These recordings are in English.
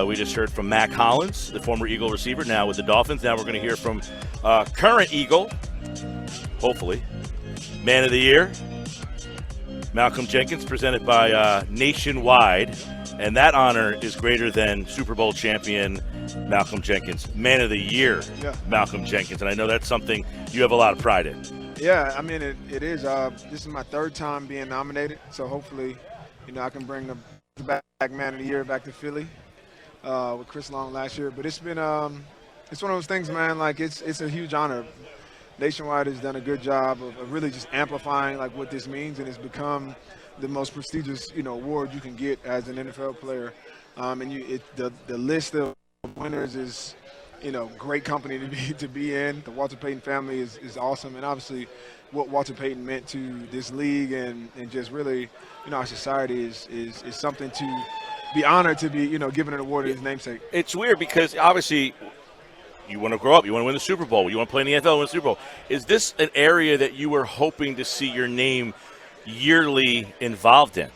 We just heard from Mac Hollins, the former Eagle receiver, now with the Dolphins. Now we're going to hear from current Eagle, hopefully, Man of the Year, Malcolm Jenkins, presented by Nationwide. And that honor is greater than Super Bowl champion Malcolm Jenkins, Man of the Year, Malcolm Jenkins. And I know that's something you have a lot of pride in. Yeah, I mean, it is. This is my third time being nominated, so hopefully, I can bring the back Man of the Year back to Philly with Chris Long last year. But it's been it's one of those things, man. Like it's a huge honor. Nationwide has done a good job of really just amplifying like what this means, and it's become the most prestigious award you can get as an NFL player. And the list of winners is great company to be in. The Walter Payton family is awesome, and obviously what Walter Payton meant to this league and just really our society is something to be honored to be given an award in his namesake. It's weird because obviously you want to grow up, you want to win the Super Bowl, you want to play in the NFL and win the Super Bowl. Is this an area that you were hoping to see your name yearly involved in?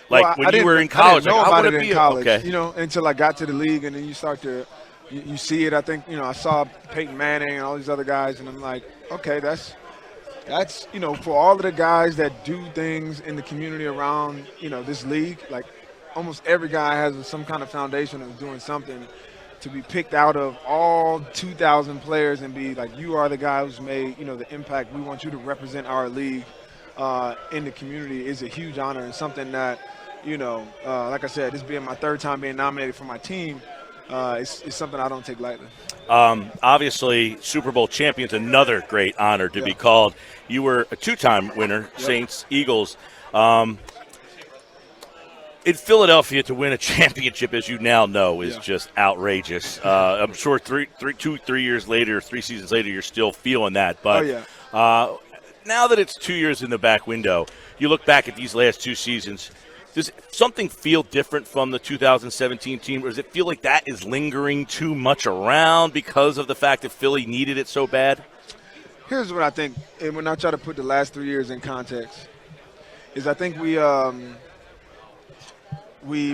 Like when you were in college, I didn't know about it in college, okay. Until I got to the league, and then you start to you see it. I think I saw Peyton Manning and all these other guys, and I'm like, okay, that's for all of the guys that do things in the community around this league. Like almost every guy has some kind of foundation of doing something. To be picked out of all 2,000 players and be like, you are the guy who's made the impact. We want you to represent our league in the community is a huge honor, and something that like I said, this being my third time being nominated for my team, it's something I don't take lightly. Obviously, Super Bowl champions, another great honor to be called. You were a two-time winner, Saints, Eagles. In Philadelphia, to win a championship, as you now know, is just outrageous. I'm sure 3 years later, 3 seasons later, you're still feeling that. But now that it's 2 years in the back window, you look back at these last 2 seasons, does something feel different from the 2017 team, or does it feel like that is lingering too much around because of the fact that Philly needed it so bad? Here's what I think, and when I try to put the last 3 years in context, is I think we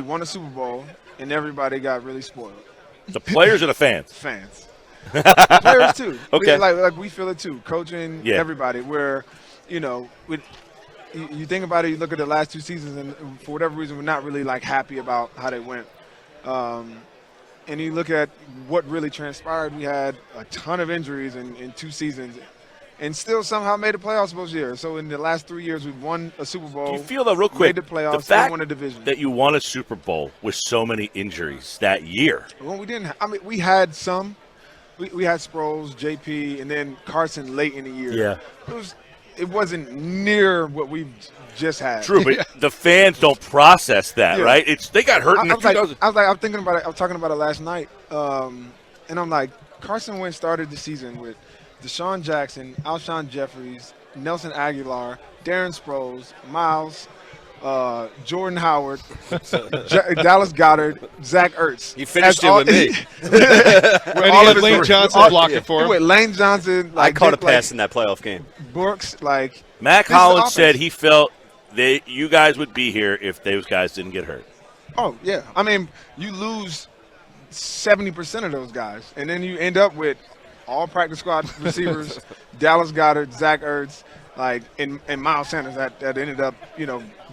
won a Super Bowl, and everybody got really spoiled. The players or the fans? Fans. Players, too. Okay. Like we feel it, too. Coaching, everybody. Where, you think about it, you look at the last 2 seasons, and for whatever reason, we're not really, happy about how they went. And you look at what really transpired. We had a ton of injuries in 2 seasons, and still somehow made the playoffs both years. So in the last 3 years, we've won a Super Bowl. Do you feel, though, real quick, made the playoffs, the fact and won a division. That you won a Super Bowl with so many injuries that year? Well, we didn't. I mean, we had some. We had Sproles, JP, and then Carson late in the year. Yeah. It wasn't near what we've just had. True, but the fans don't process that, right? They got hurt in the 2000s. I'm thinking about it. I was talking about it last night, and I'm like, Carson Wentz started the season with Deshaun Jackson, Alshon Jeffries, Nelson Aguilar, Darren Sproles, Miles, Jordan Howard, Dallas Goedert, Zach Ertz. You finished it with me. And he had Lane Johnson blocking for him. With Lane Johnson. I caught a pass in that playoff game. Brooks, Mac Hollins said he felt you guys would be here if those guys didn't get hurt. Oh, yeah. I mean, you lose 70% of those guys, and then you end up with all practice squad receivers, Dallas Goedert, Zach Ertz, and Miles Sanders that ended up,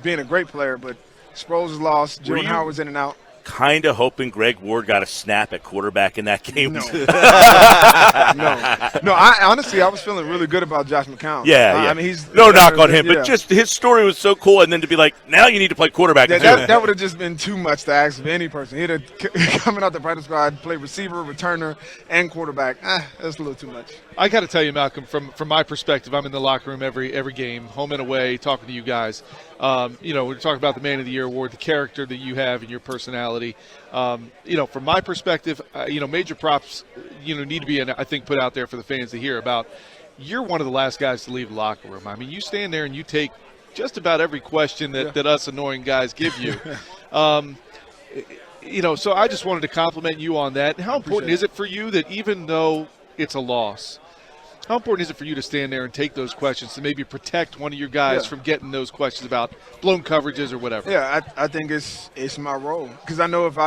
being a great player, but Sproles is lost. Jordan Howard's in and out. Kind of hoping Greg Ward got a snap at quarterback in that game. No. No. I was feeling really good about Josh McCown. Yeah. I mean, he's no knock on him, but just his story was so cool, and then to be like, now you need to play quarterback. That would have just been too much to ask of any person. He'd have coming out the practice squad, play receiver, returner, and quarterback. That's a little too much. I got to tell you, Malcolm, from my perspective, I'm in the locker room every game, home and away, talking to you guys. We're talking about the Man of the Year award, the character that you have and your personality. From my perspective, major props, need to be, I think, put out there for the fans to hear about. You're one of the last guys to leave the locker room. I mean, you stand there and you take just about every question that us annoying guys give you. So I just wanted to compliment you on that. How important is it for you that even though it's a loss, how important is it for you to stand there and take those questions to maybe protect one of your guys from getting those questions about blown coverages or whatever? Yeah, I think it's my role, because I know if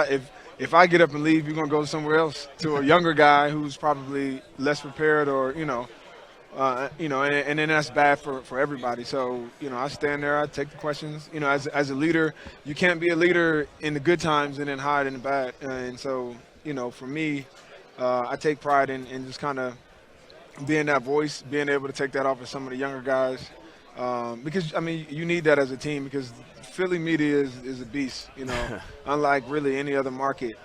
if I get up and leave, you're going to go somewhere else to a younger guy who's probably less prepared or, and then that's bad for everybody. So, I stand there, I take the questions. As a leader, you can't be a leader in the good times and then hide in the bad. And so, for me, I take pride in just kind of being that voice, being able to take that off of some of the younger guys. Because, you need that as a team because Philly media is a beast, unlike really any other market.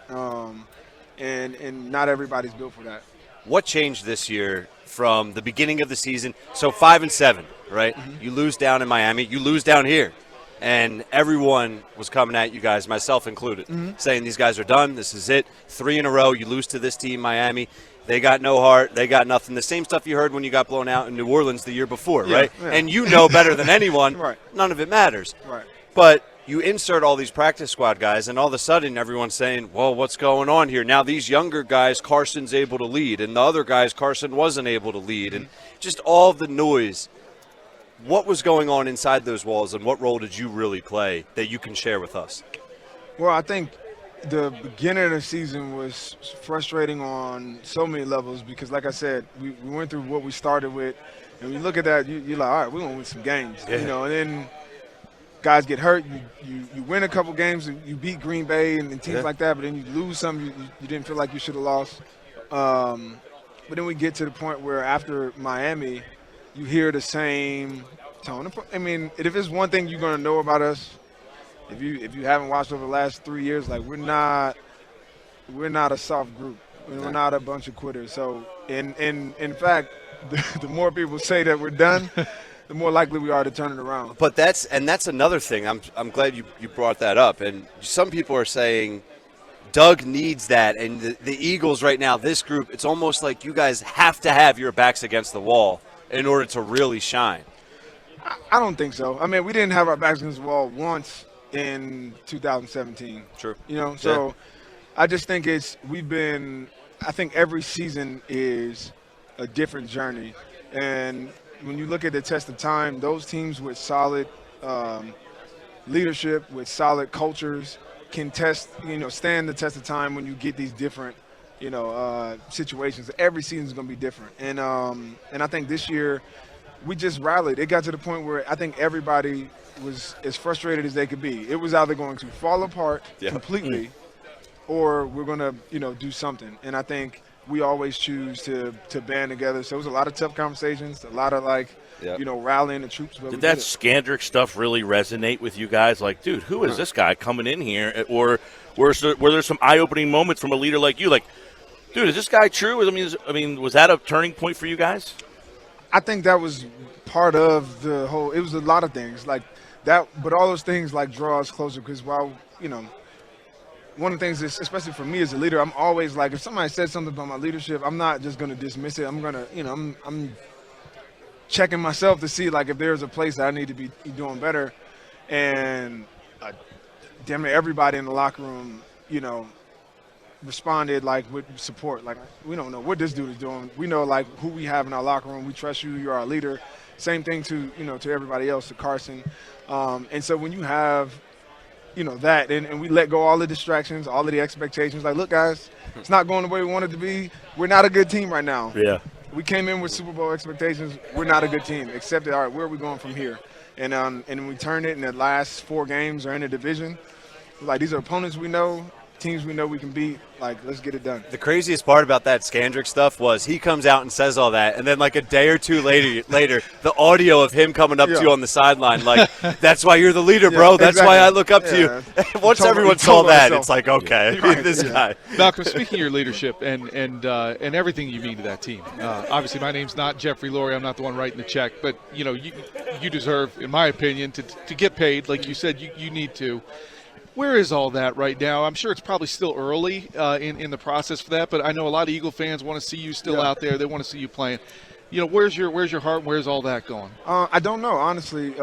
And not everybody's built for that. What changed this year from the beginning of the season? So 5-7, right? Mm-hmm. You lose down in Miami. You lose down here. And everyone was coming at you guys, myself included, saying these guys are done. This is it. 3 in a row. You lose to this team, Miami. They got no heart. They got nothing. The same stuff you heard when you got blown out in New Orleans the year before, right? Yeah. And you know better than anyone. Right. None of it matters. Right. But you insert all these practice squad guys, and all of a sudden everyone's saying, well, what's going on here? Now these younger guys, Carson's able to lead, and the other guys, Carson wasn't able to lead, and just all the noise. What was going on inside those walls, and what role did you really play that you can share with us? Well, I think the beginning of the season was frustrating on so many levels because, like I said, we went through what we started with, and when you look at that, you're like, all right, we're going to win some games, and then guys get hurt. You win a couple games, you beat Green Bay and teams like that, but then you lose some you didn't feel like you should have lost. But then we get to the point where after Miami, you hear the same tone. If it's one thing you're going to know about us, if you haven't watched over the last 3 years, like we're not a soft group. We're not a bunch of quitters. So in fact, the more people say that we're done, the more likely we are to turn it around. But that's another thing. I'm glad you brought that up. And some people are saying Doug needs that. And the Eagles right now, this group, it's almost like you guys have to have your backs against the wall in order to really shine. I don't think so. We didn't have our backs against the wall once in 2017. True. So I just think I think every season is a different journey. And when you look at the test of time, those teams with solid leadership, with solid cultures, can stand the test of time when you get these different, situations. Every season is going to be different, and I think this year we just rallied. It got to the point where I think everybody was as frustrated as they could be. It was either going to fall apart completely, or we're going to do something. And I think we always choose to band together. So it was a lot of tough conversations, a lot of rallying the troops. Did that Scandrick stuff really resonate with you guys? Like, dude, who is this guy coming in here? Or were there some eye-opening moments from a leader like you? Like, dude, is this guy true? Was that a turning point for you guys? I think that was part of the whole – it was a lot of things like that. But all those things, draw us closer because while, one of the things, especially for me as a leader, I'm always like, if somebody says something about my leadership, I'm not just going to dismiss it. I'm going to, I'm checking myself to see, if there's a place that I need to be doing better. And damn near everybody in the locker room, responded, with support. We don't know what this dude is doing. We know, who we have in our locker room. We trust you. You're our leader. Same thing to everybody else, to Carson. And so when you have – that, and we let go all the distractions, all of the expectations. Look, guys, it's not going the way we want it to be. We're not a good team right now. Yeah. We came in with Super Bowl expectations. We're not a good team, except that, all right, where are we going from here? And we turn it, and the last 4 games are in the division. These are opponents we know, teams we know we can beat. Let's get it done. The craziest part about that Scandrick stuff was he comes out and says all that, and then a day or two later, the audio of him coming up to you on the sideline, that's why you're the leader, bro. That's why I look up to you. Once everyone saw that, it's okay, this guy. Malcolm, speaking of your leadership and everything you mean to that team, obviously my name's not Jeffrey Lurie. I'm not the one writing the check, but you deserve, in my opinion, to get paid. Like you said, you need to. Where is all that right now? I'm sure it's probably still early in the process for that, but I know a lot of Eagle fans want to see you still out there. They want to see you playing. Where's your heart? Where's all that going? I don't know, honestly.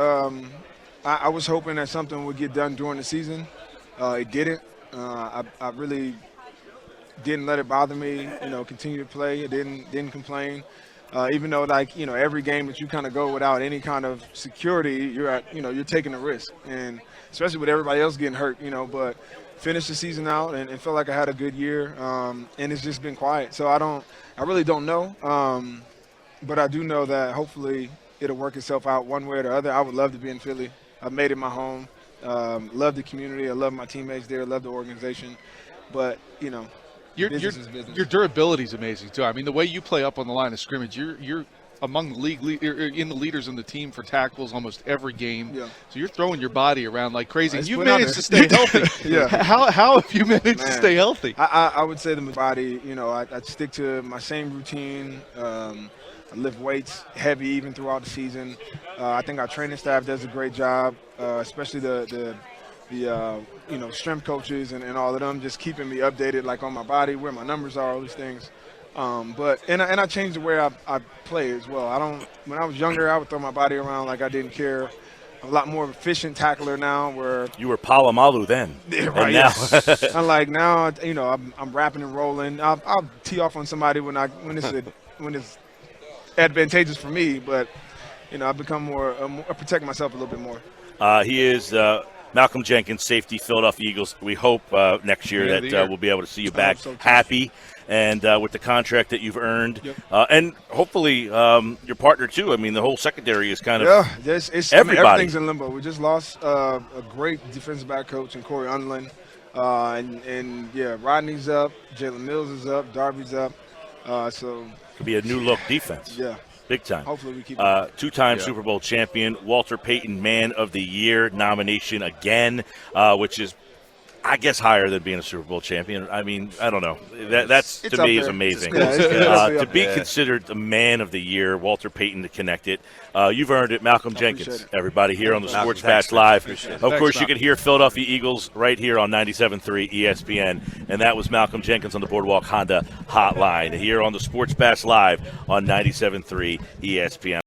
I was hoping that something would get done during the season. It didn't. I really didn't let it bother me. Continue to play. It didn't complain. Even though, like, every game that you kind of go without any kind of security, you're taking a risk, and especially with everybody else getting hurt, but finished the season out and felt like I had a good year, and it's just been quiet. So I really don't know, but I do know that hopefully it'll work itself out one way or the other. I would love to be in Philly. I've made it my home. Love the community. I love my teammates there. Love the organization, but business is business. Your durability is amazing too. I mean, the way you play up on the line of scrimmage, you're among the in the leaders in the team for tackles almost every game. Yeah. So you're throwing your body around like crazy. And you managed to stay healthy. Yeah. How have you managed to stay healthy? I would say the body. I stick to my same routine. I lift weights heavy even throughout the season. I think our training staff does a great job, especially the strength coaches and all of them, just keeping me updated, like on my body, where my numbers are, all these things. But I changed the way I play as well. When I was younger, I would throw my body around like I didn't care. I'm a lot more efficient tackler now. Where you were Palomalu then, yeah, right? And now, unlike now, I'm rapping and rolling. I'll tee off on somebody when it's advantageous for me, but I've become more I protect myself a little bit more. He is Malcolm Jenkins, safety, Philadelphia Eagles. We hope next year that we'll be able to see you back happy and with the contract that you've earned. Yep. And hopefully your partner, too. I mean, the whole secondary is kind of it's everybody. Everything's in limbo. We just lost a great defensive back coach in Corey Unlin. Rodney's up, Jalen Mills is up, Darby's up. So could be a new look defense. Yeah. Big time. Hopefully we keep it. Two-time Super Bowl champion, Walter Payton Man of the Year nomination again, which is, I guess, higher than being a Super Bowl champion. I mean, I don't know. That's to me is amazing. To be considered the Man of the Year, Walter Payton to connect it. You've earned it, Malcolm Jenkins. Everybody here on the Sports Bash Live. Of course, you can hear Philadelphia Eagles right here on 97.3 ESPN, and that was Malcolm Jenkins on the Boardwalk Honda Hotline here on the Sports Bash Live on 97.3 ESPN.